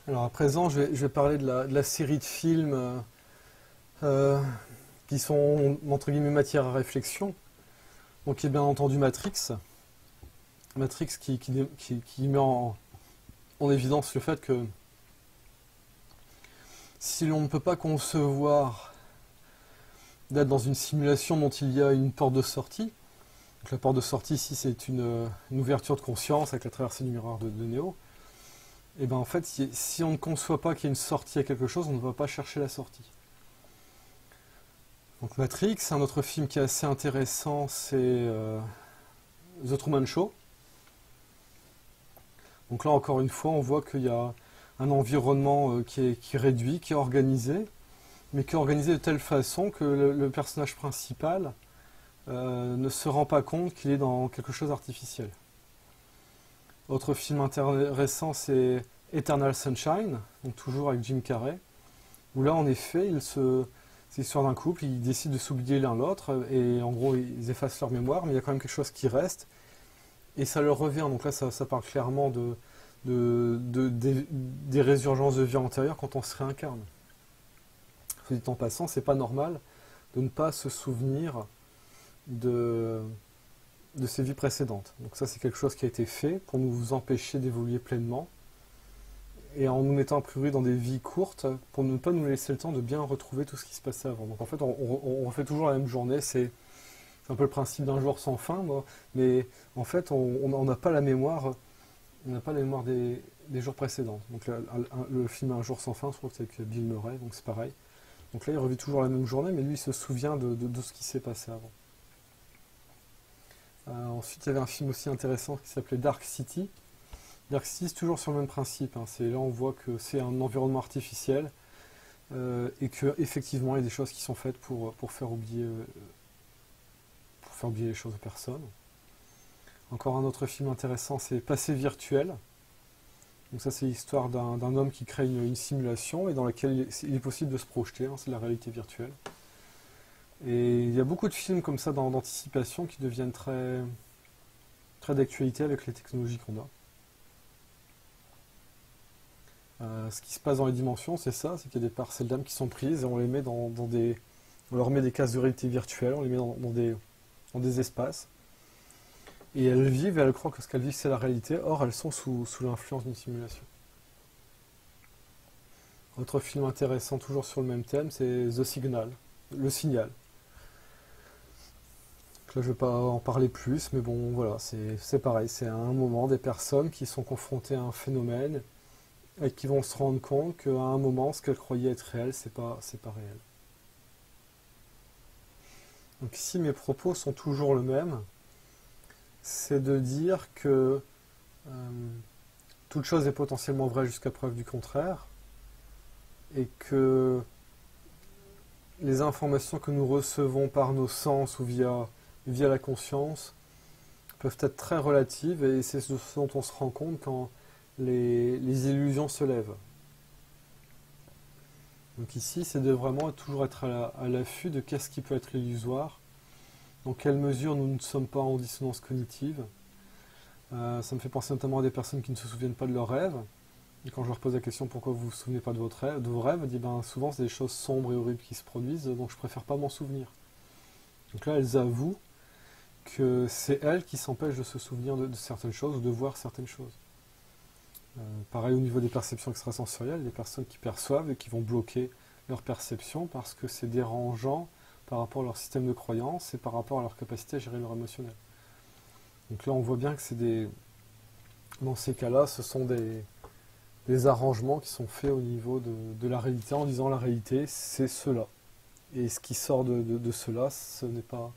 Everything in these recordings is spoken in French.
Alors à présent, je vais parler de la série de films euh, qui sont, entre guillemets, matière à réflexion. Donc il y a bien entendu Matrix. Matrix qui met en évidence le fait que si l'on ne peut pas concevoir d'être dans une simulation dont il y a une porte de sortie, donc la porte de sortie ici c'est une ouverture de conscience avec la traversée du miroir de Neo, et bien en fait si on ne conçoit pas qu'il y a une sortie à quelque chose, on ne va pas chercher la sortie. Donc Matrix, un autre film qui est assez intéressant, c'est The Truman Show. Donc là encore une fois, on voit qu'il y a un environnement qui est réduit, qui est organisé, mais qui est organisé de telle façon que le personnage principal ne se rend pas compte qu'il est dans quelque chose d'artificiel. Autre film intéressant, c'est Eternal Sunshine, donc toujours avec Jim Carrey, où là en effet, c'est l'histoire d'un couple, ils décident de s'oublier l'un l'autre, et en gros ils effacent leur mémoire, mais il y a quand même quelque chose qui reste, et ça leur revient. Donc là ça parle clairement des résurgences de vie antérieure quand on se réincarne. Soit dit en passant, c'est pas normal de ne pas se souvenir de ses vies précédentes. Donc ça c'est quelque chose qui a été fait pour nous empêcher d'évoluer pleinement, et en nous mettant a priori dans des vies courtes, pour ne pas nous laisser le temps de bien retrouver tout ce qui se passait avant. Donc en fait on refait toujours la même journée, c'est un peu le principe d'un jour sans fin, mais en fait on n'a pas la mémoire, des jours précédents. Donc le film Un jour sans fin, je trouve que c'est avec Bill Murray, donc c'est pareil. Donc là il revit toujours la même journée, mais lui il se souvient de ce qui s'est passé avant. Ensuite il y avait un film aussi intéressant qui s'appelait Dark City. Dark City, c'est toujours sur le même principe, hein. Là on voit que c'est un environnement artificiel, et qu'effectivement il y a des choses qui sont faites pour faire oublier les choses aux personnes. Encore un autre film intéressant, c'est Passé virtuel. Donc ça c'est l'histoire d'un homme qui crée une simulation et dans laquelle il est possible de se projeter, hein, c'est la réalité virtuelle. Et il y a beaucoup de films comme ça d'anticipation qui deviennent très, très d'actualité avec les technologies qu'on a. Ce qui se passe dans les dimensions, c'est ça, c'est qu'il y a des parcelles d'âme qui sont prises et on les met on leur met des cases de réalité virtuelle, on les met dans des espaces. Et elles vivent et elles croient que ce qu'elles vivent c'est la réalité, or elles sont sous l'influence d'une simulation. Autre film intéressant, toujours sur le même thème, c'est The Signal, Le Signal. Donc là je ne vais pas en parler plus, mais bon voilà, c'est pareil, c'est à un moment des personnes qui sont confrontées à un phénomène et qui vont se rendre compte qu'à un moment, ce qu'elles croyaient être réel, c'est pas réel. Donc ici, mes propos sont toujours le même. C'est de dire que toute chose est potentiellement vraie jusqu'à preuve du contraire, et que les informations que nous recevons par nos sens ou via la conscience peuvent être très relatives, et c'est ce dont on se rend compte quand les illusions se lèvent. Donc ici, c'est de vraiment toujours être à l'affût de qu'est-ce qui peut être illusoire, dans quelle mesure nous ne sommes pas en dissonance cognitive. Ça me fait penser notamment à des personnes qui ne se souviennent pas de leurs rêves. Et quand je leur pose la question pourquoi vous ne vous souvenez pas de vos rêves, je dis souvent c'est des choses sombres et horribles qui se produisent, donc je préfère pas m'en souvenir. Donc là, elles avouent que c'est elles qui s'empêchent de se souvenir de certaines choses ou de voir certaines choses. Pareil au niveau des perceptions extrasensorielles, des personnes qui perçoivent et qui vont bloquer leur perception parce que c'est dérangeant par rapport à leur système de croyance et par rapport à leur capacité à gérer leur émotionnel. Donc là on voit bien que dans ces cas-là, ce sont des arrangements qui sont faits au niveau de la réalité en disant la réalité c'est cela. Et ce qui sort de cela, ce n'est pas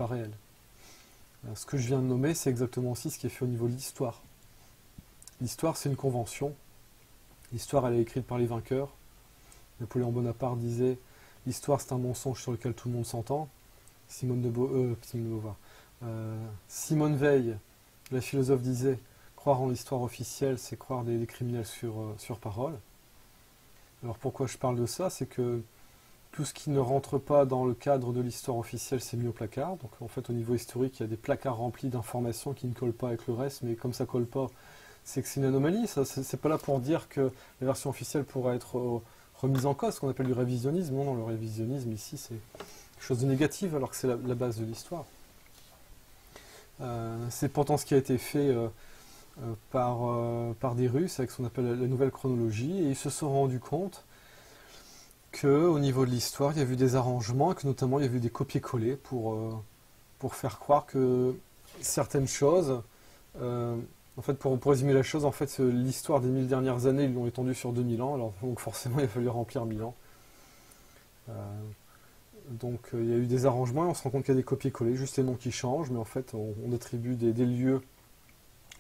réel. Ce que je viens de nommer, c'est exactement aussi ce qui est fait au niveau de l'histoire. L'histoire, c'est une convention. L'histoire, elle est écrite par les vainqueurs. Napoléon Bonaparte disait « L'histoire, c'est un mensonge sur lequel tout le monde s'entend ». Simone Veil, la philosophe, disait « Croire en l'histoire officielle, c'est croire des criminels sur parole ». Alors pourquoi je parle de ça? C'est que tout ce qui ne rentre pas dans le cadre de l'histoire officielle, c'est mis au placard. Donc en fait, au niveau historique, il y a des placards remplis d'informations qui ne collent pas avec le reste, mais comme ça ne colle pas, c'est que c'est une anomalie. Ça, c'est pas là pour dire que la version officielle pourrait être remise en cause, ce qu'on appelle du révisionnisme. Non, non, le révisionnisme ici, c'est quelque chose de négatif, alors que c'est la base de l'histoire. C'est pourtant ce qui a été fait par des Russes avec ce qu'on appelle la nouvelle chronologie, et ils se sont rendus compte qu'au niveau de l'histoire, il y a eu des arrangements, et que notamment il y a eu des copier-coller pour faire croire que certaines choses, en fait, pour résumer la chose, en fait, l'histoire des 1000 dernières années, ils l'ont étendue sur 2000 ans, alors donc forcément il a fallu remplir 1000 ans. Donc il y a eu des arrangements et on se rend compte qu'il y a des copier-coller, juste les noms qui changent, mais en fait on attribue des lieux,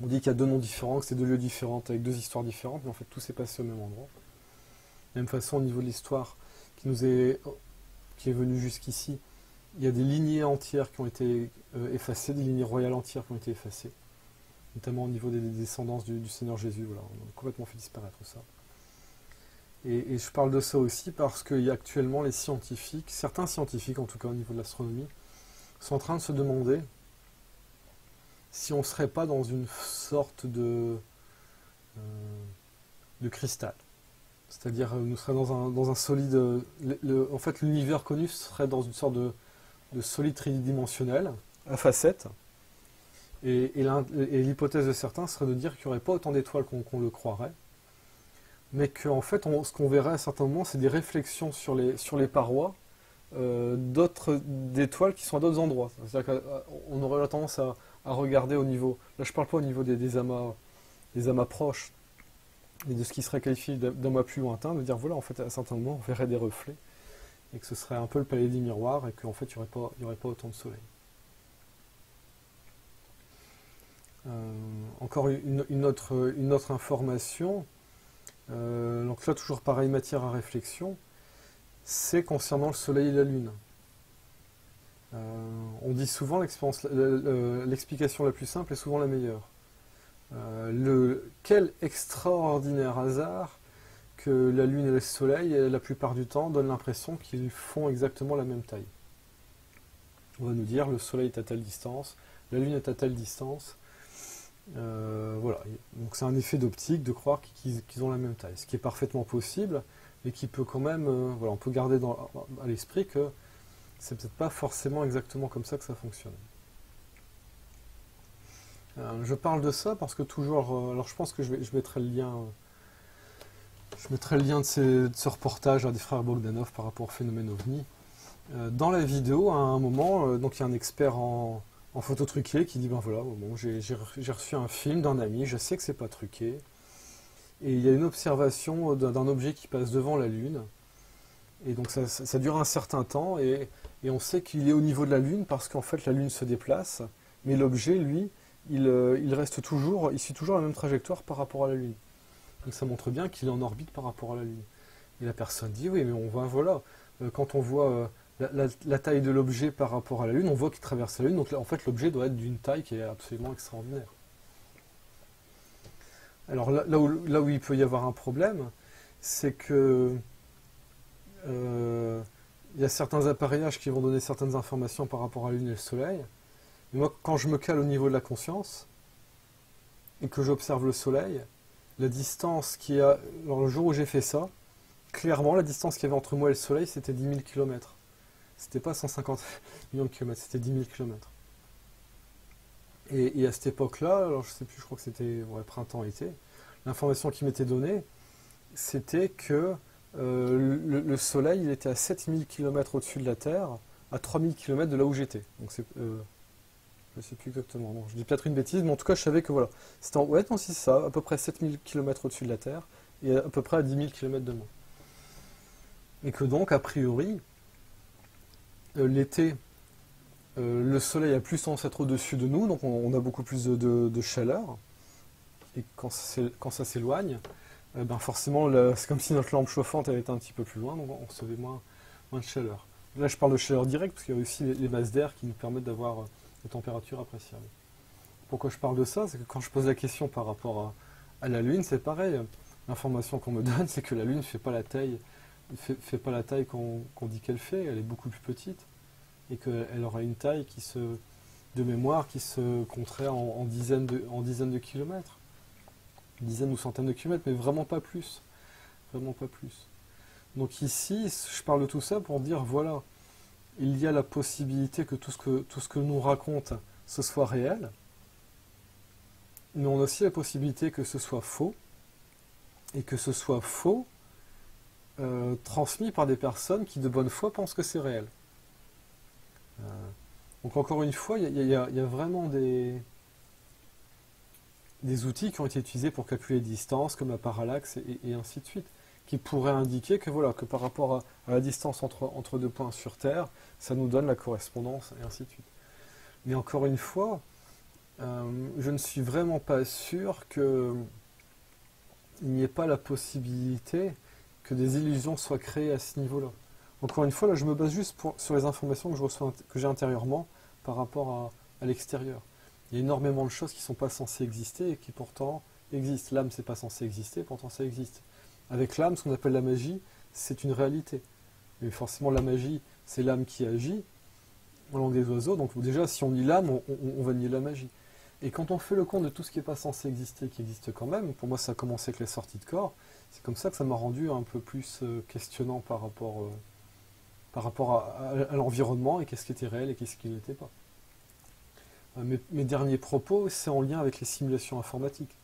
on dit qu'il y a deux noms différents, que c'est deux lieux différents avec deux histoires différentes, mais en fait tout s'est passé au même endroit. De la même façon au niveau de l'histoire qui est venue jusqu'ici, il y a des lignées entières qui ont été effacées, des lignées royales entières qui ont été effacées, notamment au niveau des descendances du Seigneur Jésus, voilà, on a complètement fait disparaître ça. Et je parle de ça aussi parce qu'il y a actuellement les scientifiques, certains scientifiques en tout cas au niveau de l'astronomie, sont en train de se demander si on ne serait pas dans une sorte de cristal. C'est-à-dire nous serions dans un solide... en fait l'univers connu serait dans une sorte de solide tridimensionnel, à facettes. Et l'hypothèse de certains serait de dire qu'il n'y aurait pas autant d'étoiles qu'on le croirait, mais qu'en fait, ce qu'on verrait à certains moments, c'est des réflexions sur les parois d'étoiles qui sont à d'autres endroits. C'est-à-dire qu'on aurait la tendance à regarder au niveau... Là, je ne parle pas au niveau des amas proches, et de ce qui serait qualifié d'amas plus lointain, de dire, voilà, en fait, à certains moments, on verrait des reflets, et que ce serait un peu le palais des miroirs, et qu'en fait, il n'y aurait pas autant de soleil. Encore une autre information... donc là, toujours pareil, matière à réflexion, c'est concernant le Soleil et la Lune. On dit souvent l'explication la plus simple est souvent la meilleure. Quel extraordinaire hasard que la Lune et le Soleil, la plupart du temps, donnent l'impression qu'ils font exactement la même taille. On va nous dire, le Soleil est à telle distance, la Lune est à telle distance. Voilà, donc c'est un effet d'optique de croire qu'ils ont la même taille, ce qui est parfaitement possible, mais qui peut quand même, voilà, on peut garder à l'esprit que c'est peut-être pas forcément exactement comme ça que ça fonctionne. Je parle de ça parce que toujours, alors je pense que je mettrai le lien, de ce reportage des frères Bogdanov par rapport au phénomène OVNI. Dans la vidéo, à un moment, donc il y a un expert en photo truquée qui dit ben voilà, bon, j'ai reçu un film d'un ami, je sais que c'est pas truqué, et il y a une observation d'un objet qui passe devant la Lune, et donc ça dure un certain temps, et on sait qu'il est au niveau de la Lune parce qu'en fait la Lune se déplace, mais l'objet, lui, il reste toujours, il suit toujours la même trajectoire par rapport à la Lune. Donc ça montre bien qu'il est en orbite par rapport à la Lune. Et la personne dit oui, mais on voit, voilà, quand on voit la taille de l'objet par rapport à la Lune, on voit qu'il traverse la Lune, donc en fait l'objet doit être d'une taille qui est absolument extraordinaire. Alors là où il peut y avoir un problème, c'est que il y a certains appareillages qui vont donner certaines informations par rapport à la Lune et le Soleil. Mais moi, quand je me cale au niveau de la conscience, et que j'observe le Soleil, la distance qui a... Alors le jour où j'ai fait ça, clairement la distance qu'il y avait entre moi et le Soleil, c'était 10 000 km. C'était pas 150 millions de kilomètres, c'était 10 000 km. Et à cette époque-là, alors je sais plus, je crois que c'était printemps-été, l'information qui m'était donnée, c'était que le Soleil il était à 7000 km au-dessus de la Terre, à 3000 km de là où j'étais. Donc c'est... je sais plus exactement, bon, je dis peut-être une bêtise, mais en tout cas je savais que voilà, c'était ouais, non, si c'est ça, à peu près 7000 km au-dessus de la Terre, et à peu près à 10 000 km de moi. Et que donc, a priori, l'été, le soleil a plus tendance à être au-dessus de nous, donc on a beaucoup plus de chaleur, et quand ça s'éloigne, ben forcément, c'est comme si notre lampe chauffante elle était un petit peu plus loin, donc on recevait moins de chaleur. Là, je parle de chaleur directe, parce qu'il y a aussi les masses d'air qui nous permettent d'avoir des températures appréciables. Pourquoi je parle de ça? C'est que quand je pose la question par rapport à la Lune, c'est pareil. L'information qu'on me donne, c'est que la Lune ne fait pas la taille, qu'on dit qu'elle fait, elle est beaucoup plus petite, et qu'elle aura une taille de mémoire qui se compterait en dizaines de kilomètres. dizaines ou centaines de kilomètres, mais vraiment pas plus. Vraiment pas plus. Donc ici, je parle de tout ça pour dire, voilà, il y a la possibilité que tout ce que nous raconte, ce soit réel, mais on a aussi la possibilité que ce soit faux, et que ce soit faux transmis par des personnes qui de bonne foi pensent que c'est réel. Donc encore une fois, il y a vraiment des outils qui ont été utilisés pour calculer les distances, comme la parallaxe et ainsi de suite, qui pourraient indiquer que, voilà, que par rapport à la distance entre deux points sur Terre, ça nous donne la correspondance, et ainsi de suite. Mais encore une fois, je ne suis vraiment pas sûr qu'il n'y ait pas la possibilité que des illusions soient créées à ce niveau-là. Encore une fois, là, je me base juste sur les informations que je reçois, que j'ai intérieurement par rapport à l'extérieur. Il y a énormément de choses qui ne sont pas censées exister et qui pourtant existent. L'âme, c'est pas censé exister, pourtant ça existe. Avec l'âme, ce qu'on appelle la magie, c'est une réalité. Mais forcément, la magie, c'est l'âme qui agit, en langue des oiseaux. Donc déjà, si on nie l'âme, on va nier la magie. Et quand on fait le compte de tout ce qui n'est pas censé exister, qui existe quand même, pour moi ça a commencé avec les sorties de corps, c'est comme ça que ça m'a rendu un peu plus questionnant par rapport à l'environnement et qu'est-ce qui était réel et qu'est-ce qui n'était pas. Mes derniers propos, c'est en lien avec les simulations informatiques.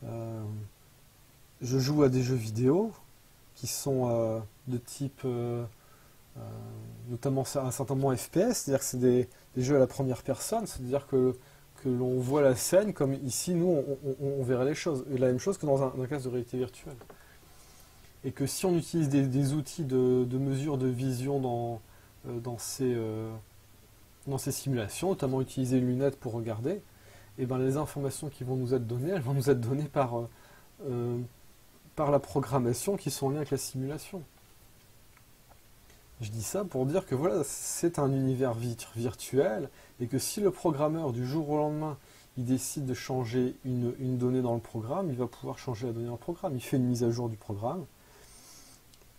Je joue à des jeux vidéo qui sont de type, notamment un certain nombre FPS, c'est-à-dire que c'est des jeux à la première personne, c'est-à-dire que l'on voit la scène comme ici, nous, on verrait les choses. Et la même chose que dans un cas de réalité virtuelle. Et que si on utilise des outils de mesure de vision dans ces simulations, notamment utiliser une lunette pour regarder, et ben les informations qui vont nous être données, elles vont nous être données par la programmation qui sont en lien avec la simulation. Je dis ça pour dire que voilà, c'est un univers virtuel, et que si le programmeur, du jour au lendemain, il décide de changer une donnée dans le programme, il va pouvoir changer la donnée dans le programme. Il fait une mise à jour du programme,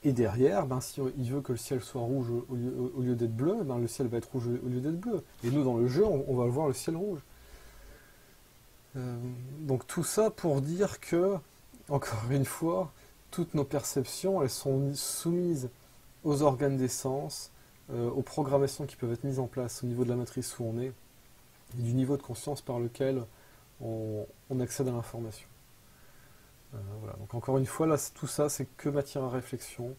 et derrière, ben, si il veut que le ciel soit rouge au lieu d'être bleu, ben, le ciel va être rouge au lieu d'être bleu. Et nous, dans le jeu, on va voir le ciel rouge. Donc tout ça pour dire que, encore une fois, toutes nos perceptions, elles sont soumises aux organes des sens, aux programmations qui peuvent être mises en place au niveau de la matrice où on est, et du niveau de conscience par lequel on accède à l'information. Voilà. Donc encore une fois, là, tout ça, c'est que matière à réflexion.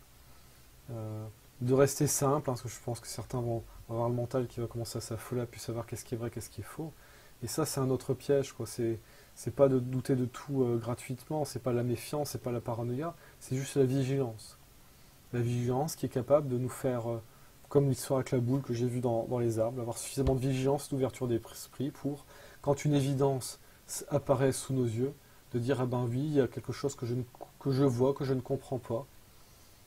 De rester simple, hein, parce que je pense que certains vont avoir le mental qui va commencer à s'affoler, puis savoir qu'est-ce qui est vrai, qu'est-ce qui est faux. Et ça, c'est un autre piège, quoi. C'est pas de douter de tout gratuitement, c'est pas la méfiance, c'est pas la paranoïa, c'est juste la vigilance. La vigilance qui est capable de nous faire, comme l'histoire avec la boule que j'ai vue dans les arbres, avoir suffisamment de vigilance, d'ouverture d'esprit pour, quand une évidence apparaît sous nos yeux, de dire, ah ben oui, il y a quelque chose que je vois, que je ne comprends pas,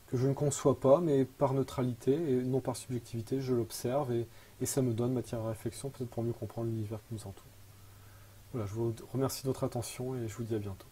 que je ne conçois pas, mais par neutralité et non par subjectivité, je l'observe et ça me donne matière à réflexion, peut-être pour mieux comprendre l'univers qui nous entoure. Voilà, je vous remercie de votre attention et je vous dis à bientôt.